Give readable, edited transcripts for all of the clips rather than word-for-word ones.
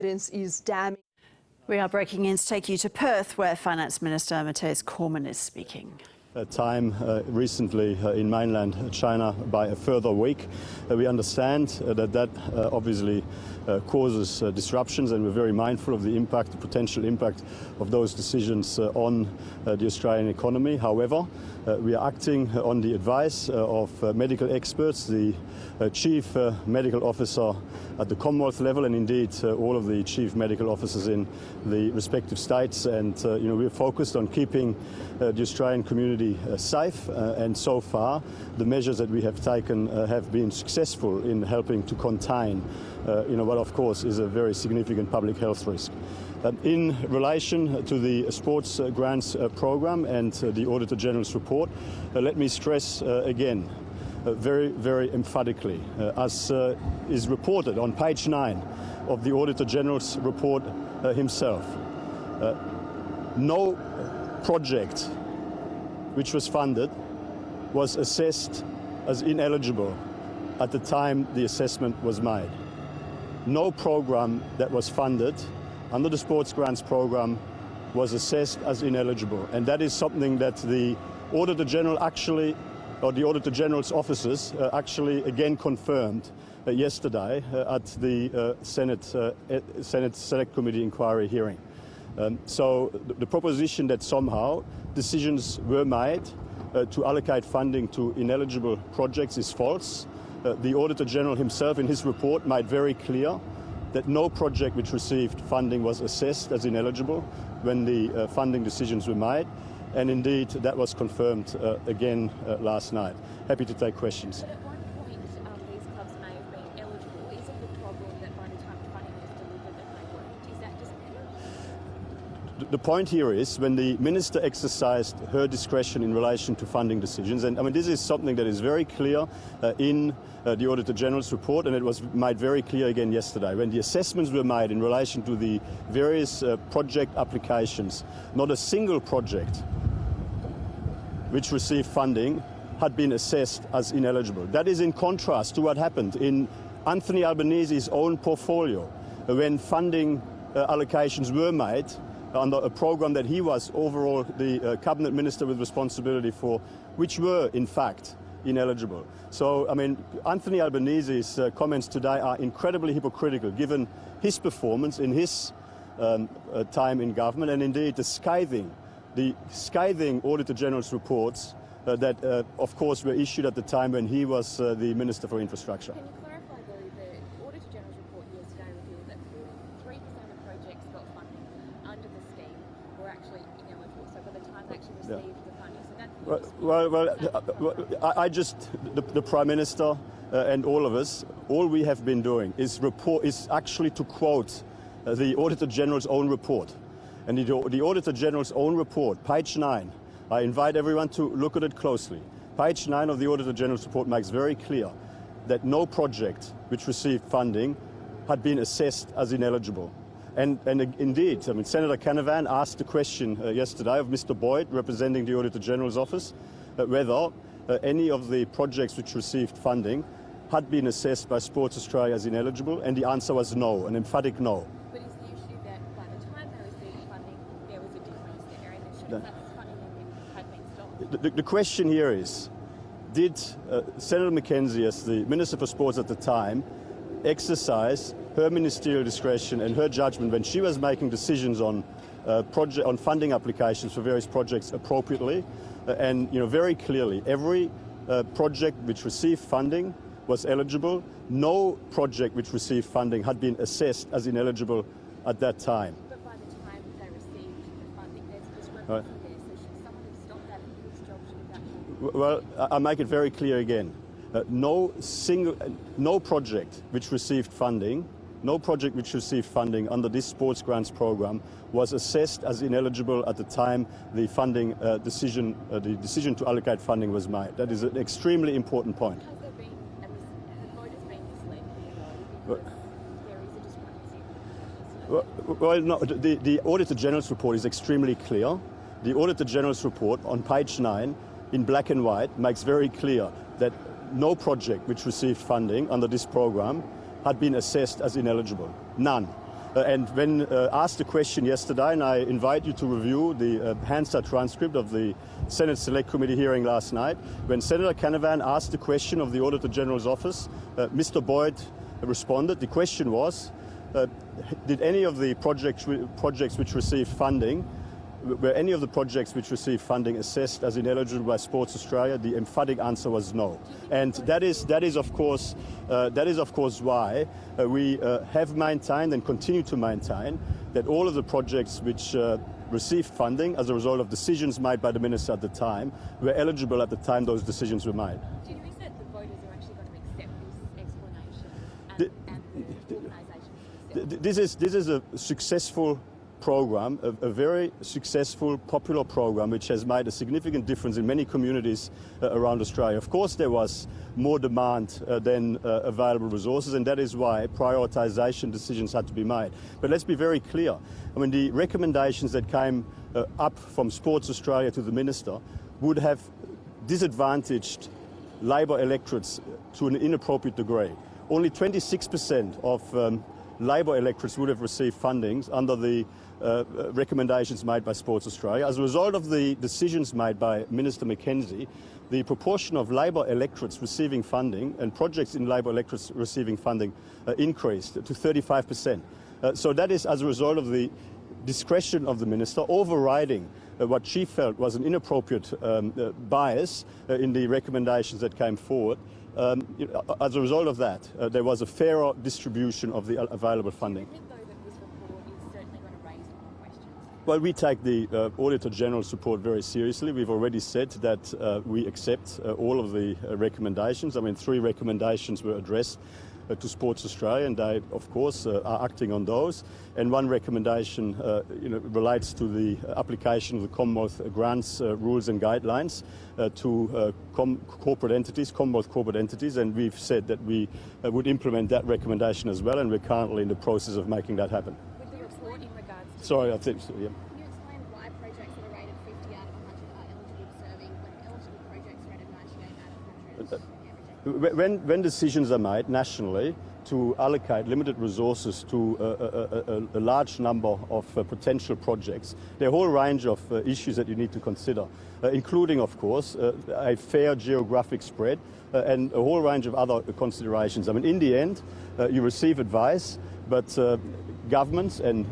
Is damning. We are breaking in to take you to Perth, where Finance Minister Matthias Cormann is speaking. Time recently in mainland China by a further week. We understand that obviously causes disruptions, and we're very mindful of the impact, the potential impact of those decisions on the Australian economy. However, we are acting on the advice of medical experts, the Chief Medical Officer at the Commonwealth level, and indeed all of the Chief Medical Officers in the respective states. And we're focused on keeping the Australian community safe, and so far the measures that we have taken have been successful in helping to contain what of course is a very significant public health risk. In relation to the sports grants program and the Auditor General's report, let me stress again very, very emphatically, as is reported on page 9 of the Auditor General's report himself, no project which was funded was assessed as ineligible at the time the assessment was made. No program that was funded under the sports grants program was assessed as ineligible, and that is something that the Auditor General actually, or the Auditor General's officers actually again confirmed yesterday at the Senate Select Committee inquiry hearing. So the proposition that somehow decisions were made to allocate funding to ineligible projects is false. The Auditor General himself in his report made very clear that no project which received funding was assessed as ineligible when the funding decisions were made, and indeed that was confirmed again last night. Happy to take questions. But at one point these clubs may have been eligible. Is it the problem that by the time funding was delivered that they weren't? Is that just the point here is when the Minister exercised her discretion in relation to funding decisions, and I mean this is something that is very clear in the Auditor General's report, and it was made very clear again yesterday. When the assessments were made in relation to the various project applications, not a single project which received funding had been assessed as ineligible. That is in contrast to what happened in Anthony Albanese's own portfolio when funding allocations were made under a program that he was overall the cabinet minister with responsibility for, which were in fact ineligible. So, I mean, Anthony Albanese's comments today are incredibly hypocritical given his performance in his time in government, and indeed the scathing Auditor General's reports that, of course, were issued at the time when he was the Minister for Infrastructure. Can you clarify, though, the Auditor General's report yesterday revealed that 43% of projects got funding under the scheme were actually ineligible, so by the time they actually received the funding. So that's the Prime Minister and all of us, all we have been doing is actually to quote the Auditor General's own report. And the Auditor General's own report, page 9, I invite everyone to look at it closely. Page 9 of the Auditor General's report makes very clear that no project which received funding had been assessed as ineligible. And indeed, I mean, Senator Canavan asked the question yesterday of Mr. Boyd, representing the Auditor General's office, whether any of the projects which received funding had been assessed by Sports Australia as ineligible, and the answer was no, an emphatic no. But is the issue that by the time they received funding, there was a difference there, and should that funding had been stopped? The question here is, did Senator Mackenzie, as the Minister for Sports at the time, exercise her ministerial discretion and her judgment when she was making decisions on funding applications for various projects appropriately, and very clearly every project which received funding was eligible. No project which received funding had been assessed as ineligible at that time. But by the time they received the funding, there's a discrepancy there. So should someone have stopped that, and whose job should have that been? Well, I make it very clear again. No project which received funding under this sports grants program was assessed as ineligible at the time the funding decision to allocate funding was made. That is an extremely important point. Has there been have voters been misled here, though, because there is a discrepancy? Well, no, the Auditor General's report is extremely clear. The Auditor General's report on page 9 in black and white makes very clear that no project which received funding under this program had been assessed as ineligible. None. And when asked the question yesterday, and I invite you to review the Hansard transcript of the Senate Select Committee hearing last night, when Senator Canavan asked the question of the Auditor General's office, Mr. Boyd responded. The question was, did any of the projects which received funding, were any of the projects which received funding assessed as ineligible by Sports Australia? The emphatic answer was no, and that is of course why we have maintained and continue to maintain that all of the projects which received funding as a result of decisions made by the minister at the time were eligible at the time those decisions were made. Do you think that the voters are actually going to accept this explanation and the organisations? This is a successful program, a very successful, popular program which has made a significant difference in many communities around Australia. Of course, there was more demand than available resources, and that is why prioritisation decisions had to be made. But let's be very clear. I mean, the recommendations that came up from Sports Australia to the Minister would have disadvantaged Labor electorates to an inappropriate degree. Only 26% of Labor electorates would have received fundings under the recommendations made by Sports Australia. As a result of the decisions made by Minister McKenzie, the proportion of Labor electorates receiving funding and projects in Labor electorates receiving funding increased to 35%. So that is as a result of the discretion of the Minister overriding what she felt was an inappropriate bias in the recommendations that came forward. As a result of that, there was a fairer distribution of the available funding. Do you think, though, that this report is certainly going to raise more questions? Well, we take the Auditor General's report very seriously. We've already said that we accept all of the recommendations. I mean, 3 recommendations were addressed to Sports Australia, and they, of course, are acting on those. And one recommendation, relates to the application of the Commonwealth grants rules and guidelines to corporate entities, Commonwealth corporate entities, and we've said that we would implement that recommendation as well, and we're currently in the process of making that happen. With the report in regards to... Sorry, I think so, yeah. Can you explain why projects that are rated 50 out of 100 are eligible for serving when eligible projects rated 98 out of 100 get rejected? When decisions are made nationally to allocate limited resources to a large number of potential projects, there are a whole range of issues that you need to consider, including, of course, a fair geographic spread and a whole range of other considerations. I mean, in the end, you receive advice, but governments and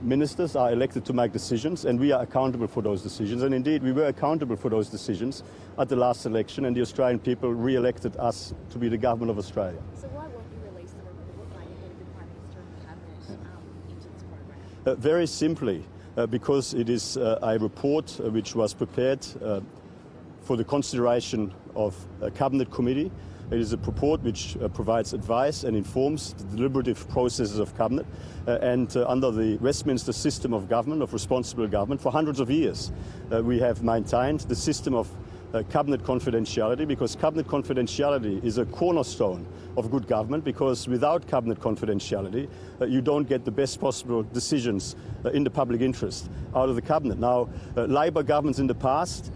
ministers are elected to make decisions, and we are accountable for those decisions. And indeed, we were accountable for those decisions at the last election, and the Australian people re-elected us to be the government of Australia. So why won't you release the report by the head of the Prime Minister and Cabinet into this program? Very simply, because it is a report which was prepared for the consideration of a Cabinet Committee. It is a report which provides advice and informs the deliberative processes of Cabinet, and under the Westminster system of government, of responsible government, for hundreds of years we have maintained the system of Cabinet confidentiality, because Cabinet confidentiality is a cornerstone of good government, because without Cabinet confidentiality you don't get the best possible decisions in the public interest out of the Cabinet. Now, Labor governments in the past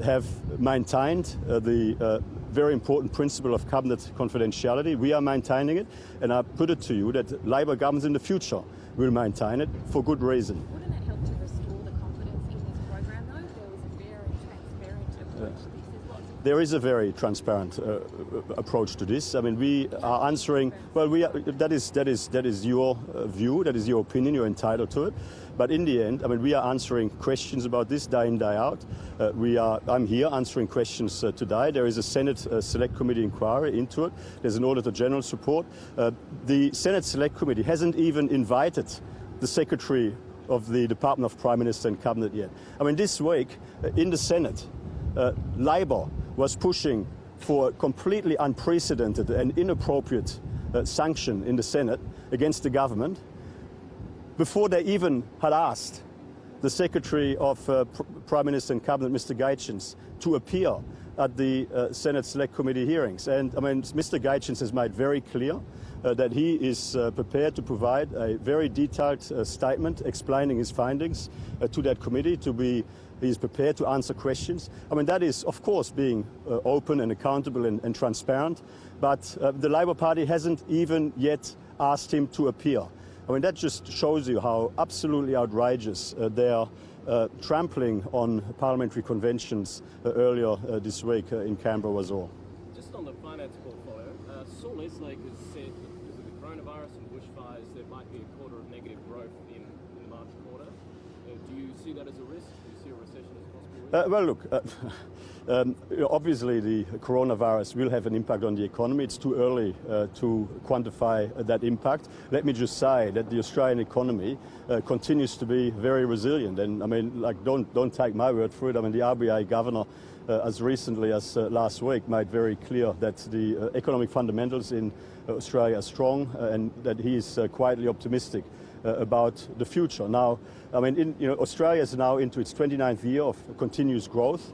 have maintained the very important principle of Cabinet confidentiality. We are maintaining it, and I put it to you that Labor governments in the future will maintain it for good reason. Wouldn't that help to restore the confidence in this program, though? There was a very transparent approach to this. There's lots of... There is a very transparent approach to this. I mean, we are answering. Well, that is your view, that is your opinion. You're entitled to it. But in the end, I mean, we are answering questions about this day in, day out. I'm here answering questions today. There is a Senate Select Committee inquiry into it. There's an Auditor General's report. The Senate Select Committee hasn't even invited the Secretary of the Department of Prime Minister and Cabinet yet. I mean, this week in the Senate, Labor was pushing for a completely unprecedented and inappropriate sanction in the Senate against the government before they even had asked the Secretary of Prime Minister and Cabinet, Mr. Gaetjens, to appear at the Senate Select Committee hearings. And I mean, Mr. Gaetjens has made very clear that he is prepared to provide a very detailed statement explaining his findings to that committee. He is prepared to answer questions. I mean, that is, of course, being open and accountable and transparent. But the Labor Party hasn't even yet asked him to appear. I I mean, that just shows you how absolutely outrageous they are trampling on parliamentary conventions earlier this week in Canberra was all. Just on the finance portfolio, Saul Eslake has said that because of the coronavirus and bushfires, there might be a quarter of negative growth in the March quarter. Do you see that as a risk? Do you see a recession as a possible risk? Well, look, obviously the coronavirus will have an impact on the economy. It's too early to quantify that impact. Let me just say that the Australian economy continues to be very resilient. And I mean, like, don't take my word for it. I mean, the RBA governor, as recently as last week, made very clear that the economic fundamentals in Australia are strong and that he is quietly optimistic about the future. Now, I mean, Australia is now into its 29th year of continuous growth.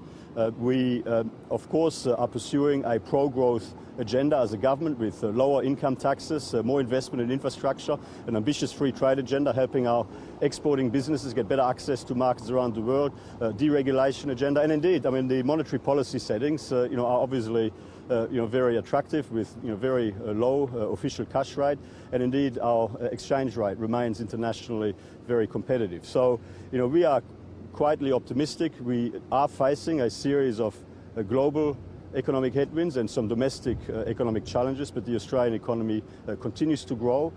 We, of course, are pursuing a pro-growth agenda as a government with lower income taxes, more investment in infrastructure, an ambitious free trade agenda, helping our exporting businesses get better access to markets around the world, deregulation agenda, and indeed, I mean, the monetary policy settings, are obviously, very attractive with, very low official cash rate, and indeed our exchange rate remains internationally very competitive. So, we are quietly optimistic. We are facing a series of global economic headwinds and some domestic economic challenges, but the Australian economy continues to grow.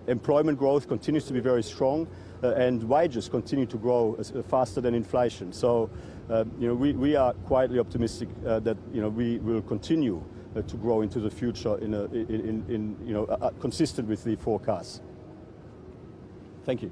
Employment growth continues to be very strong, and wages continue to grow faster than inflation. So, we are quietly optimistic that we will continue to grow into the future consistent with the forecasts. Thank you.